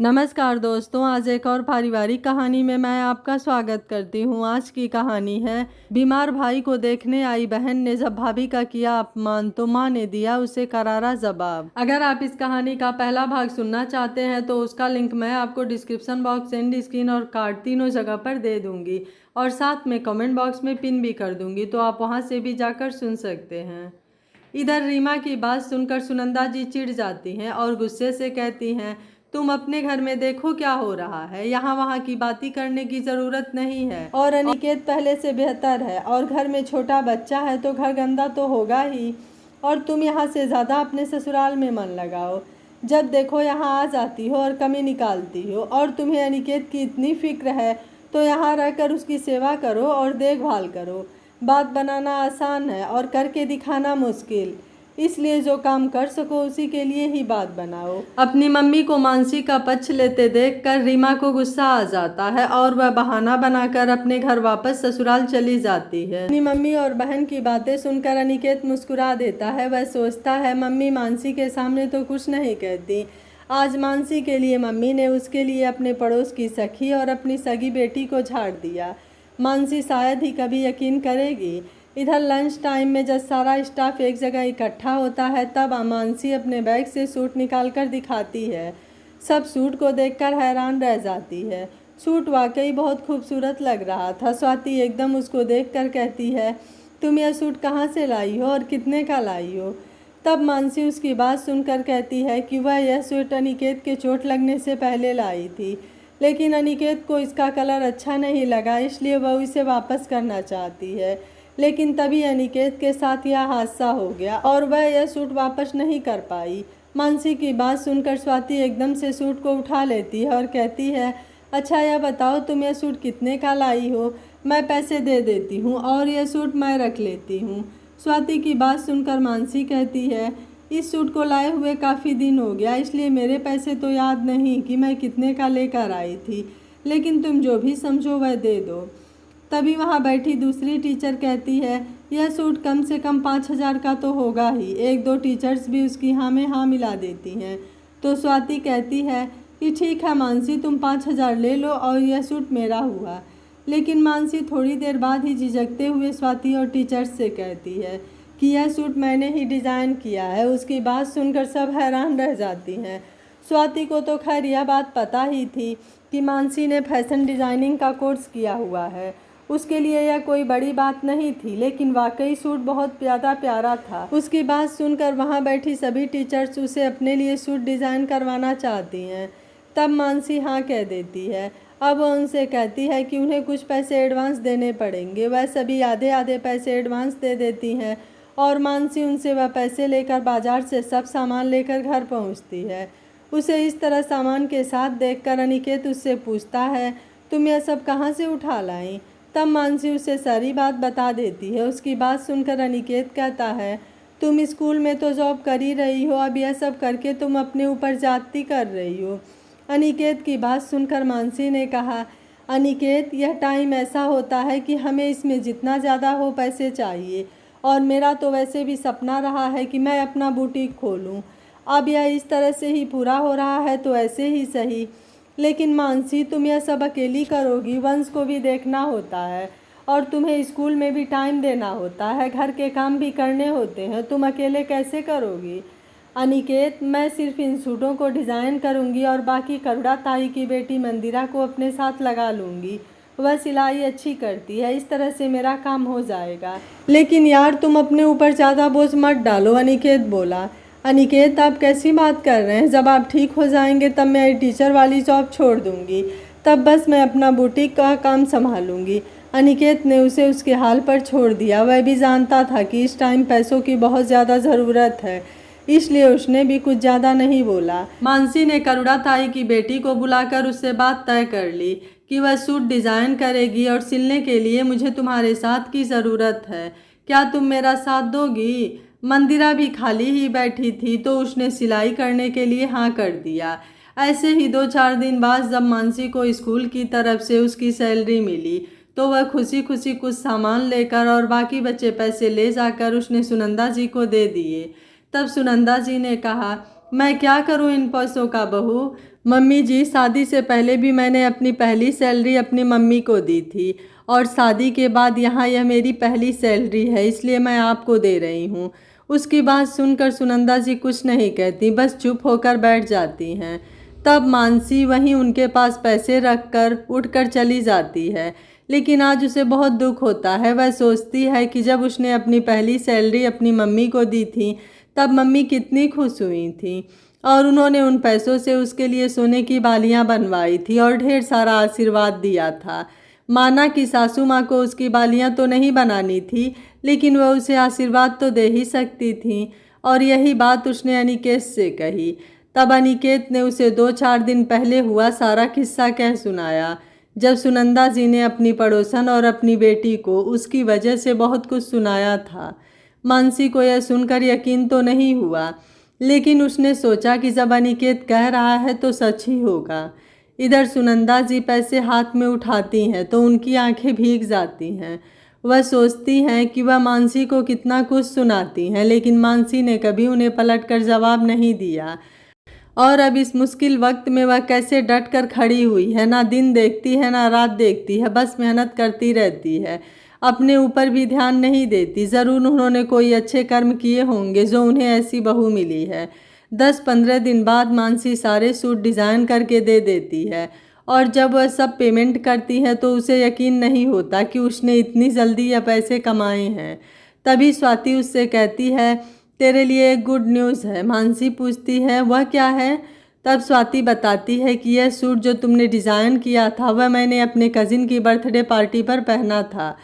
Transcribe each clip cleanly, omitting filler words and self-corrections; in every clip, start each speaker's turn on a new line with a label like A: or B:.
A: नमस्कार दोस्तों, आज एक और पारिवारिक कहानी में मैं आपका स्वागत करती हूँ। आज की कहानी है बीमार भाई को देखने आई बहन ने जब भाभी का किया अपमान तो माँ ने दिया उसे करारा जवाब। अगर आप इस कहानी का पहला भाग सुनना चाहते हैं तो उसका लिंक मैं आपको डिस्क्रिप्शन बॉक्स, एंड स्क्रीन और कार्ड तीनों जगह पर दे दूंगी और साथ में कमेंट बॉक्स में पिन भी कर दूंगी, तो आप वहाँ से भी जाकर सुन सकते हैं। इधर रीमा की बात सुनकर सुनंदा जी चिढ़ जाती हैं और गुस्से से कहती हैं, तुम अपने घर में देखो क्या हो रहा है, यहाँ वहाँ की बातें करने की जरूरत नहीं है। और अनिकेत पहले से बेहतर है और घर में छोटा बच्चा है तो घर गंदा तो होगा ही। और तुम यहाँ से ज़्यादा अपने ससुराल में मन लगाओ, जब देखो यहाँ आ जाती हो और कमी निकालती हो। और तुम्हें अनिकेत की इतनी फिक्र है तो यहाँ रहकर उसकी सेवा करो और देखभाल करो। बात बनाना आसान है और करके दिखाना मुश्किल, इसलिए जो काम कर सको उसी के लिए ही बात बनाओ। अपनी मम्मी को मानसी का पक्ष लेते देखकर रीमा को गुस्सा आ जाता है और वह बहाना बनाकर अपने घर वापस ससुराल चली जाती है। अपनी मम्मी और बहन की बातें सुनकर अनिकेत मुस्कुरा देता है। वह सोचता है मम्मी मानसी के सामने तो कुछ नहीं कहती, आज मानसी के लिए मम्मी ने उसके लिए अपने पड़ोस की सखी और अपनी सगी बेटी को झाड़ दिया। मानसी शायद ही कभी यकीन करेगी। इधर लंच टाइम में जब सारा स्टाफ एक जगह इकट्ठा होता है तब मानसी अपने बैग से सूट निकालकर दिखाती है। सब सूट को देखकर हैरान रह जाती है। सूट वाकई बहुत खूबसूरत लग रहा था। स्वाति एकदम उसको देखकर कहती है, तुम यह सूट कहाँ से लाई हो और कितने का लाई हो? तब मानसी उसकी बात सुनकर कहती है कि वह यह सूट अनिकेत के चोट लगने से पहले लाई थी, लेकिन अनिकेत को इसका कलर अच्छा नहीं लगा, इसलिए वह इसे वापस करना चाहती है। लेकिन तभी अनिकेत के साथ यह हादसा हो गया और वह यह सूट वापस नहीं कर पाई। मानसी की बात सुनकर स्वाति एकदम से सूट को उठा लेती है और कहती है, अच्छा यह बताओ तुम यह सूट कितने का लाई हो? मैं पैसे दे देती हूँ और यह सूट मैं रख लेती हूँ। स्वाति की बात सुनकर मानसी कहती है, इस सूट को लाए हुए काफ़ी दिन हो गया, इसलिए मेरे पैसे तो याद नहीं कि मैं कितने का लेकर आई थी, लेकिन तुम जो भी समझो वह दे दो। तभी वहाँ बैठी दूसरी टीचर कहती है, यह सूट कम से कम 5,000 का तो होगा ही। एक दो टीचर्स भी उसकी हाँ में हाँ मिला देती हैं। तो स्वाति कहती है कि ठीक है मानसी, तुम 5,000 ले लो और यह सूट मेरा हुआ। लेकिन मानसी थोड़ी देर बाद ही झिझकते हुए स्वाति और टीचर्स से कहती है कि यह सूट मैंने ही डिज़ाइन किया है। उसकी बात सुनकर सब हैरान रह जाती हैं। स्वाति को तो खैर यह बात पता ही थी कि मानसी ने फैशन डिज़ाइनिंग का कोर्स किया हुआ है, उसके लिए यह कोई बड़ी बात नहीं थी, लेकिन वाकई सूट बहुत ज़्यादा प्यारा था। उसकी बात सुनकर वहाँ बैठी सभी टीचर्स उसे अपने लिए सूट डिज़ाइन करवाना चाहती हैं। तब मानसी हाँ कह देती है। अब वह उनसे कहती है कि उन्हें कुछ पैसे एडवांस देने पड़ेंगे। वह सभी आधे आधे पैसे एडवांस दे देती हैं और मानसी उनसे वह पैसे लेकर बाजार से सब सामान लेकर घर पहुँचती है। उसे इस तरह सामान के साथ देखकर अनिकेत उससे पूछता है, तुम यह सब कहाँ से उठा लाई? तब मानसी उसे सारी बात बता देती है। उसकी बात सुनकर अनिकेत कहता है, तुम स्कूल में तो जॉब कर ही रही हो, अब यह सब करके तुम अपने ऊपर जाती कर रही हो। अनिकेत की बात सुनकर मानसी ने कहा, अनिकेत यह टाइम ऐसा होता है कि हमें इसमें जितना ज़्यादा हो पैसे चाहिए, और मेरा तो वैसे भी सपना रहा है कि मैं अपना बुटीक खोलूं। अब यह इस तरह से ही पूरा हो रहा है तो ऐसे ही सही, लेकिन मानसी तुम यह सब अकेली करोगी? वंश को भी देखना होता है और तुम्हें स्कूल में भी टाइम देना होता है, घर के काम भी करने होते हैं, तुम अकेले कैसे करोगी? अनिकेत मैं सिर्फ इन सूटों को डिज़ाइन करूंगी और बाकी करुणा ताई की बेटी मंदिरा को अपने साथ लगा लूँगी, वह सिलाई अच्छी करती है, इस तरह से मेरा काम हो जाएगा। लेकिन यार तुम अपने ऊपर ज़्यादा बोझ मत डालो, अनिकेत बोला। अनिकेत आप कैसी बात कर रहे हैं? जब आप ठीक हो जाएंगे तब मैं टीचर वाली जॉब छोड़ दूंगी, तब बस मैं अपना बुटीक का काम संभालूंगी। अनिकेत ने उसे उसके हाल पर छोड़ दिया। वह भी जानता था कि इस टाइम पैसों की बहुत ज़्यादा ज़रूरत है, इसलिए उसने भी कुछ ज़्यादा नहीं बोला। मानसी ने करुणा ताई की बेटी को बुलाकर उससे बात तय कर ली कि वह सूट डिज़ाइन करेगी और सिलने के लिए मुझे तुम्हारे साथ की ज़रूरत है, क्या तुम मेरा साथ दोगी? मंदिरा भी खाली ही बैठी थी तो उसने सिलाई करने के लिए हाँ कर दिया। ऐसे ही 2-4 दिन बाद जब मानसी को स्कूल की तरफ से उसकी सैलरी मिली तो वह खुशी खुशी कुछ सामान लेकर और बाकी बचे पैसे ले जाकर उसने सुनंदा जी को दे दिए। तब सुनंदा जी ने कहा, मैं क्या करूं इन पैसों का बहू? मम्मी जी, शादी से पहले भी मैंने अपनी पहली सैलरी अपनी मम्मी को दी थी और शादी के बाद यहाँ यह मेरी पहली सैलरी है, इसलिए मैं आपको दे रही हूँ। उसकी बात सुनकर सुनंदा जी कुछ नहीं कहती, बस चुप होकर बैठ जाती हैं। तब मानसी वहीं उनके पास पैसे रखकर उठकर चली जाती है, लेकिन आज उसे बहुत दुख होता है। वह सोचती है कि जब उसने अपनी पहली सैलरी अपनी मम्मी को दी थी तब मम्मी कितनी खुश हुई थी और उन्होंने उन पैसों से उसके लिए सोने की बालियां बनवाई थी और ढेर सारा आशीर्वाद दिया था। माना कि सासू माँ को उसकी बालियां तो नहीं बनानी थी, लेकिन वह उसे आशीर्वाद तो दे ही सकती थी। और यही बात उसने अनिकेत से कही। तब अनिकेत ने उसे 2-4 दिन पहले हुआ सारा किस्सा कह सुनाया, जब सुनंदा जी ने अपनी पड़ोसन और अपनी बेटी को उसकी वजह से बहुत कुछ सुनाया था। मानसी को यह सुनकर यकीन तो नहीं हुआ, लेकिन उसने सोचा कि जब अनिकेत कह रहा है तो सच ही होगा। इधर सुनंदा जी पैसे हाथ में उठाती हैं तो उनकी आंखें भीग जाती हैं। वह सोचती हैं कि वह मानसी को कितना कुछ सुनाती हैं, लेकिन मानसी ने कभी उन्हें पलटकर जवाब नहीं दिया। और अब इस मुश्किल वक्त में वह कैसे डट कर खड़ी हुई है, ना दिन देखती है ना रात देखती है, बस मेहनत करती रहती है, अपने ऊपर भी ध्यान नहीं देती। ज़रूर उन्होंने कोई अच्छे कर्म किए होंगे जो उन्हें ऐसी बहू मिली है। 10-15 दिन बाद मानसी सारे सूट डिज़ाइन करके दे देती है और जब वह सब पेमेंट करती है तो उसे यकीन नहीं होता कि उसने इतनी जल्दी यह पैसे कमाए हैं। तभी स्वाति उससे कहती है, तेरे लिए एक गुड न्यूज़ है। मानसी पूछती है, वह क्या है? तब स्वाति बताती है कि यह सूट जो तुमने डिज़ाइन किया था वह मैंने अपने कज़िन की बर्थडे पार्टी पर पहना था।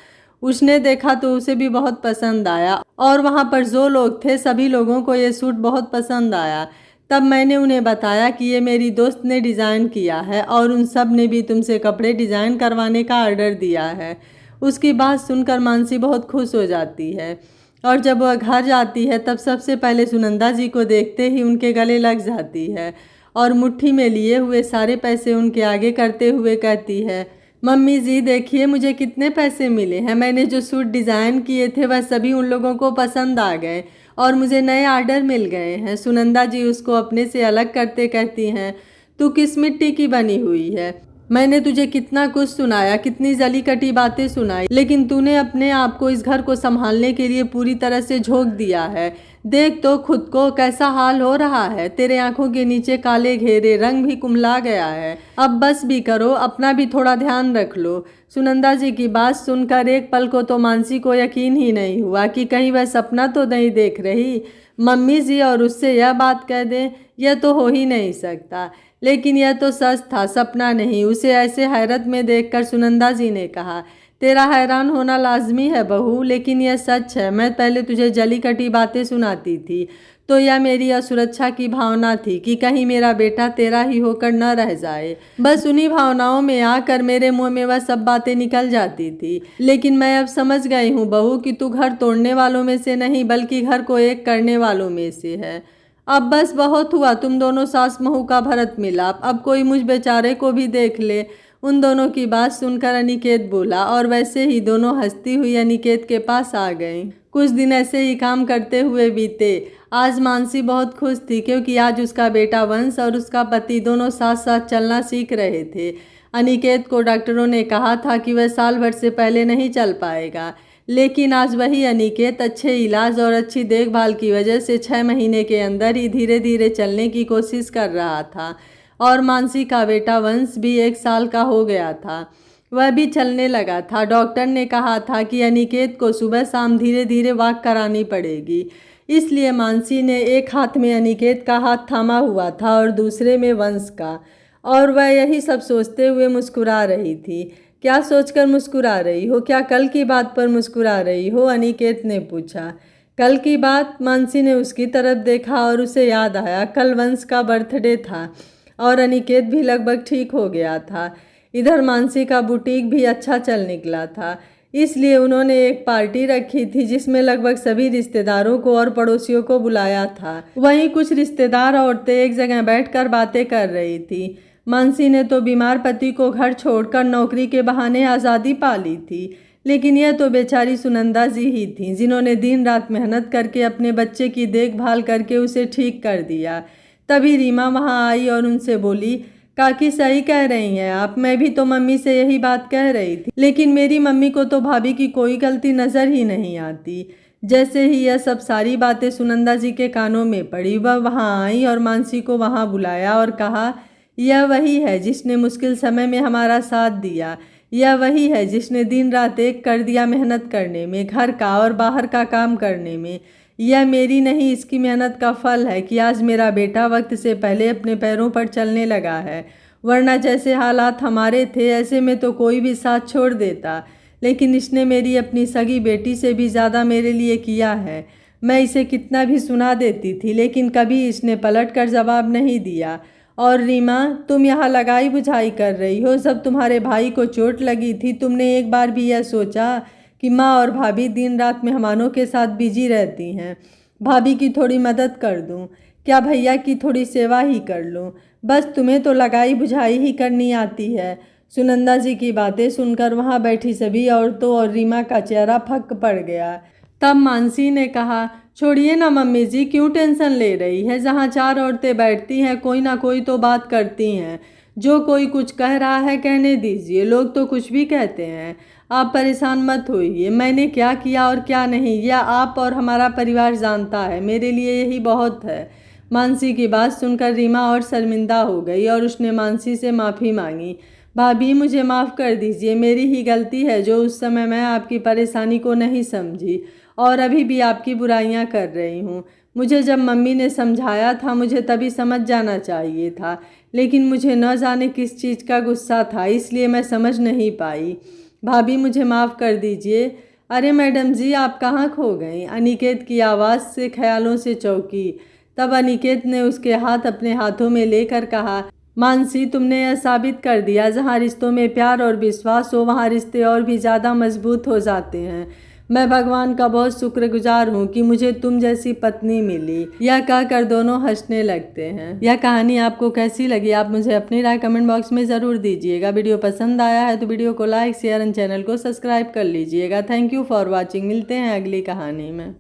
A: उसने देखा तो उसे भी बहुत पसंद आया और वहाँ पर जो लोग थे सभी लोगों को ये सूट बहुत पसंद आया। तब मैंने उन्हें बताया कि ये मेरी दोस्त ने डिज़ाइन किया है और उन सब ने भी तुमसे कपड़े डिज़ाइन करवाने का ऑर्डर दिया है। उसकी बात सुनकर मानसी बहुत खुश हो जाती है और जब वह घर जाती है तब सबसे पहले सुनंदा जी को देखते ही उनके गले लग जाती है और मुट्ठी में लिए हुए सारे पैसे उनके आगे करते हुए कहती है, मम्मी जी देखिए मुझे कितने पैसे मिले हैं। मैंने जो सूट डिज़ाइन किए थे वह सभी उन लोगों को पसंद आ गए और मुझे नए ऑर्डर मिल गए हैं। सुनंदा जी उसको अपने से अलग करते कहती हैं, तू किस मिट्टी की बनी हुई है? मैंने तुझे कितना कुछ सुनाया, कितनी जली कटी बातें सुनाई, लेकिन तूने अपने आप को इस घर को संभालने के लिए पूरी तरह से झोंक दिया है। देख तो खुद को कैसा हाल हो रहा है, तेरे आंखों के नीचे काले घेरे, रंग भी कुम्हला गया है। अब बस भी करो, अपना भी थोड़ा ध्यान रख लो। सुनंदा जी की बात सुनकर एक पल को तो मानसी को यकीन ही नहीं हुआ कि कहीं वह सपना तो नहीं देख रही। मम्मी जी और उससे यह बात कह दें, यह तो हो ही नहीं सकता। लेकिन यह तो सच था, सपना नहीं। उसे ऐसे हैरत में देखकर सुनंदा जी ने कहा, तेरा हैरान होना लाजमी है बहू, लेकिन यह सच है। मैं पहले तुझे जली कटी बातें सुनाती थी तो यह मेरी असुरक्षा की भावना थी कि कहीं मेरा बेटा तेरा ही होकर न रह जाए। बस उन्हीं भावनाओं में आकर मेरे मुंह में वह सब बातें निकल जाती थी। लेकिन मैं अब समझ गई हूँ बहू कि तू घर तोड़ने वालों में से नहीं बल्कि घर को एक करने वालों में से है। अब बस बहुत हुआ, तुम दोनों सास बहू का भरत मिलाप, अब कोई मुझ बेचारे को भी देख ले। उन दोनों की बात सुनकर अनिकेत बोला और वैसे ही दोनों हंसती हुई अनिकेत के पास आ गईं। कुछ दिन ऐसे ही काम करते हुए बीते। आज मानसी बहुत खुश थी क्योंकि आज उसका बेटा वंश और उसका पति दोनों साथ साथ चलना सीख रहे थे। अनिकेत को डॉक्टरों ने कहा था कि वह साल भर से पहले नहीं चल पाएगा, लेकिन आज वही अनिकेत अच्छे इलाज और अच्छी देखभाल की वजह से 6 महीने के अंदर ही धीरे धीरे चलने की कोशिश कर रहा था। और मानसी का बेटा वंश भी 1 साल का हो गया था, वह भी चलने लगा था। डॉक्टर ने कहा था कि अनिकेत को सुबह शाम धीरे धीरे वॉक करानी पड़ेगी, इसलिए मानसी ने एक हाथ में अनिकेत का हाथ थामा हुआ था और दूसरे में वंश का, और वह यही सब सोचते हुए मुस्कुरा रही थी। क्या सोचकर मुस्कुरा रही हो? क्या कल की बात पर मुस्कुरा रही हो? अनिकेत ने पूछा। कल की बात? मानसी ने उसकी तरफ देखा और उसे याद आया कल वंश का बर्थडे था और अनिकेत भी लगभग ठीक हो गया था। इधर मानसी का बुटीक भी अच्छा चल निकला था, इसलिए उन्होंने एक पार्टी रखी थी जिसमें लगभग सभी रिश्तेदारों को और पड़ोसियों को बुलाया था। वहीं कुछ रिश्तेदार औरतें एक जगह बैठकर बातें कर रही थी। मानसी ने तो बीमार पति को घर छोड़कर नौकरी के बहाने आज़ादी पा ली थी, लेकिन यह तो बेचारी सुनंदा जी ही थीं जिन्होंने दिन रात मेहनत करके अपने बच्चे की देखभाल करके उसे ठीक कर दिया। तभी रीमा वहाँ आई और उनसे बोली, काकी सही कह रही हैं आप, मैं भी तो मम्मी से यही बात कह रही थी, लेकिन मेरी मम्मी को तो भाभी की कोई गलती नज़र ही नहीं आती। जैसे ही यह सब सारी बातें सुनंदा जी के कानों में पड़ी, वह वहाँ आई और मानसी को वहाँ बुलाया और कहा, यह वही है जिसने मुश्किल समय में हमारा साथ दिया, यह वही है जिसने दिन रात एक कर दिया मेहनत करने में, घर का और बाहर का काम करने में। यह मेरी नहीं, इसकी मेहनत का फल है कि आज मेरा बेटा वक्त से पहले अपने पैरों पर चलने लगा है, वरना जैसे हालात हमारे थे ऐसे में तो कोई भी साथ छोड़ देता। लेकिन इसने मेरी अपनी सगी बेटी से भी ज़्यादा मेरे लिए किया है। मैं इसे कितना भी सुना देती थी, लेकिन कभी इसने पलट कर जवाब नहीं दिया। और रीमा, तुम यहाँ लगाई बुझाई कर रही हो, जब तुम्हारे भाई को चोट लगी थी तुमने एक बार भी यह सोचा कि माँ और भाभी दिन रात मेहमानों के साथ बिजी रहती हैं, भाभी की थोड़ी मदद कर दूँ, क्या भैया की थोड़ी सेवा ही कर लूँ, बस तुम्हें तो लगाई बुझाई ही करनी आती है। सुनंदा जी की बातें सुनकर वहाँ बैठी सभी औरतों और रीमा का चेहरा फक पड़ गया। तब मानसी ने कहा, छोड़िए ना मम्मी जी, क्यों टेंशन ले रही है, जहाँ चार औरतें बैठती हैं कोई ना कोई तो बात करती हैं, जो कोई कुछ कह रहा है कहने दीजिए, लोग तो कुछ भी कहते हैं, आप परेशान मत होइए। मैंने क्या किया और क्या नहीं यह आप और हमारा परिवार जानता है, मेरे लिए यही बहुत है। मानसी की बात सुनकर रीमा और शर्मिंदा हो गई और उसने मानसी से माफ़ी मांगी। भाभी मुझे माफ़ कर दीजिए, मेरी ही गलती है जो उस समय मैं आपकी परेशानी को नहीं समझी और अभी भी आपकी बुराइयां कर रही हूँ। मुझे जब मम्मी ने समझाया था मुझे तभी समझ जाना चाहिए था, लेकिन मुझे न जाने किस चीज़ का गुस्सा था, इसलिए मैं समझ नहीं पाई। भाभी मुझे माफ़ कर दीजिए। अरे मैडम जी, आप कहाँ खो गई? अनिकेत की आवाज़ से ख्यालों से चौंकी। तब अनिकेत ने उसके हाथ अपने हाथों में लेकर कहा, मानसी, तुमने यह साबित कर दिया, जहाँ रिश्तों में प्यार और विश्वास हो वहाँ रिश्ते और भी ज़्यादा मजबूत हो जाते हैं। मैं भगवान का बहुत शुक्रगुजार हूँ कि मुझे तुम जैसी पत्नी मिली। यह कहकर दोनों हंसने लगते हैं। यह कहानी आपको कैसी लगी आप मुझे अपनी राय कमेंट बॉक्स में ज़रूर दीजिएगा। वीडियो पसंद आया है तो वीडियो को लाइक शेयर एंड चैनल को सब्सक्राइब कर लीजिएगा। Thank you for watching. मिलते हैं अगली कहानी में।